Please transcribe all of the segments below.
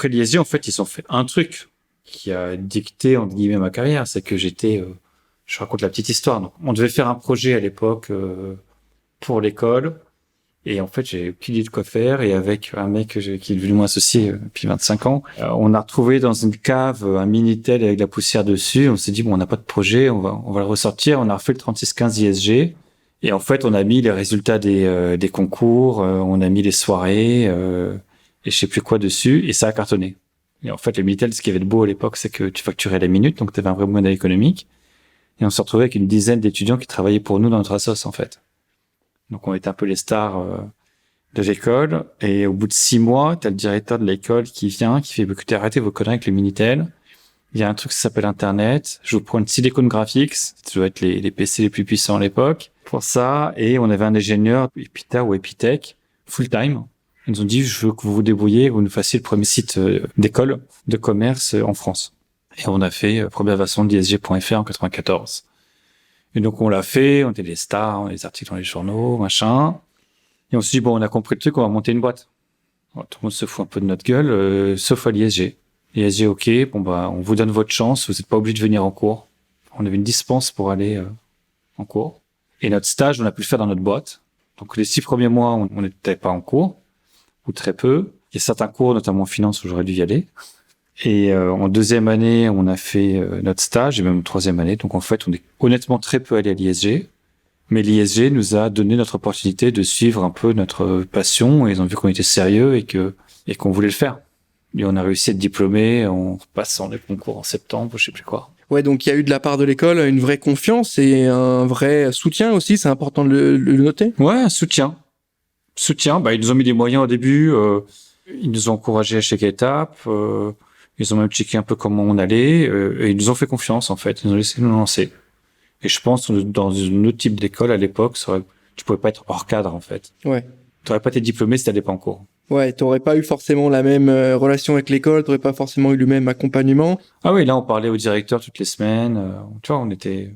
Après l'ISG, en fait, ils ont fait un truc qui a dicté, entre guillemets, ma carrière. C'est que je raconte la petite histoire. Donc, on devait faire un projet à l'époque pour l'école. Et en fait, j'ai aucune idée de quoi faire. Et avec un mec qui est devenu mon associé depuis 25 ans, on a retrouvé dans une cave un Minitel avec de la poussière dessus. On s'est dit, bon, on n'a pas de projet, on va le ressortir. On a refait le 3615 ISG. Et en fait, on a mis les résultats des concours, on a mis les soirées, et je sais plus quoi dessus. Et ça a cartonné. Et en fait, le Minitel, ce qui avait de beau à l'époque, c'est que tu facturais la minute. Donc, tu avais un vrai modèle économique. Et on s'est retrouvé avec une dizaine d'étudiants qui travaillaient pour nous dans notre assos, en fait. Donc, on était un peu les stars de l'école. Et au bout de 6 mois, t'as le directeur de l'école qui vient, qui fait, écoutez, arrêtez vos conneries avec le Minitel. Il y a un truc qui s'appelle Internet. Je vous prends une Silicon Graphics. Ça doit être les PC les plus puissants à l'époque. Pour ça. Et on avait un ingénieur, Epita ou Epitech, full-time. Ils nous ont dit, je veux que vous vous débrouillez, que vous nous fassiez le premier site d'école de commerce en France. Et on a fait première version d'ISG.fr en 94. Et donc, on l'a fait, on était des stars, on a des articles dans les journaux, machin. Et on s'est dit, bon, on a compris le truc, on va monter une boîte. Alors, tout le monde se fout un peu de notre gueule, sauf à l'ISG. L'ISG, ok, bon, bah, on vous donne votre chance, vous n'êtes pas obligé de venir en cours. On avait une dispense pour aller en cours. Et notre stage, on a pu le faire dans notre boîte. Donc, les 6 premiers mois, on n'était pas en cours, ou très peu. Il y a certains cours, notamment en finance, où j'aurais dû y aller. Et en deuxième année, on a fait notre stage, et même en troisième année. Donc en fait, on est honnêtement très peu allé à l'ISG. Mais l'ISG nous a donné notre opportunité de suivre un peu notre passion. Et ils ont vu qu'on était sérieux et qu'on voulait le faire. Et on a réussi à être diplômé en passant les concours en septembre, je sais plus quoi. Ouais, donc il y a eu de la part de l'école une vraie confiance et un vrai soutien aussi. C'est important de le noter. Ouais, un soutien. Bah, ils nous ont mis des moyens au début. Ils nous ont encouragés à chaque étape. Ils ont même checké un peu comment on allait et ils nous ont fait confiance en fait. Ils nous ont laissé nous lancer. Et je pense que dans un autre type d'école à l'époque, tu pouvais pas être hors cadre en fait. Ouais. T'aurais pas été diplômé si t'allais pas en cours. Ouais, t'aurais pas eu forcément la même relation avec l'école, t'aurais pas forcément eu le même accompagnement. Ah oui, là on parlait au directeur toutes les semaines. Tu vois, on était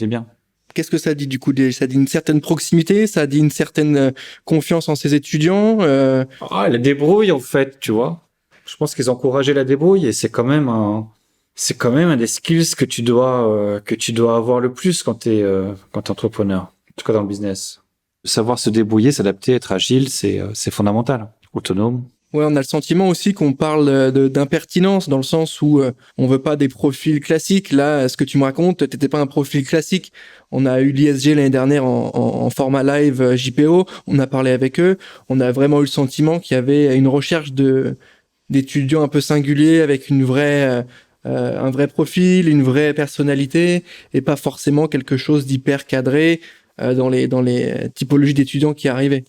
bien. Qu'est-ce que ça dit du coup? Ça dit une certaine proximité, ça dit une certaine confiance en ses étudiants. Ah, la débrouille en fait, tu vois. Je pense qu'ils encourageaient la débrouille et c'est quand même un des skills que tu dois avoir le plus quand t'es entrepreneur. En tout cas dans le business. Savoir se débrouiller, s'adapter, être agile, c'est fondamental. Autonome. Ouais, on a le sentiment aussi qu'on parle d'impertinence dans le sens où on veut pas des profils classiques. Là, ce que tu me racontes, t'étais pas un profil classique. On a eu l'ISG l'année dernière en format live JPO. On a parlé avec eux. On a vraiment eu le sentiment qu'il y avait une recherche d'étudiants un peu singuliers avec un vrai profil, une vraie personnalité et pas forcément quelque chose d'hyper cadré dans les typologies d'étudiants qui arrivaient.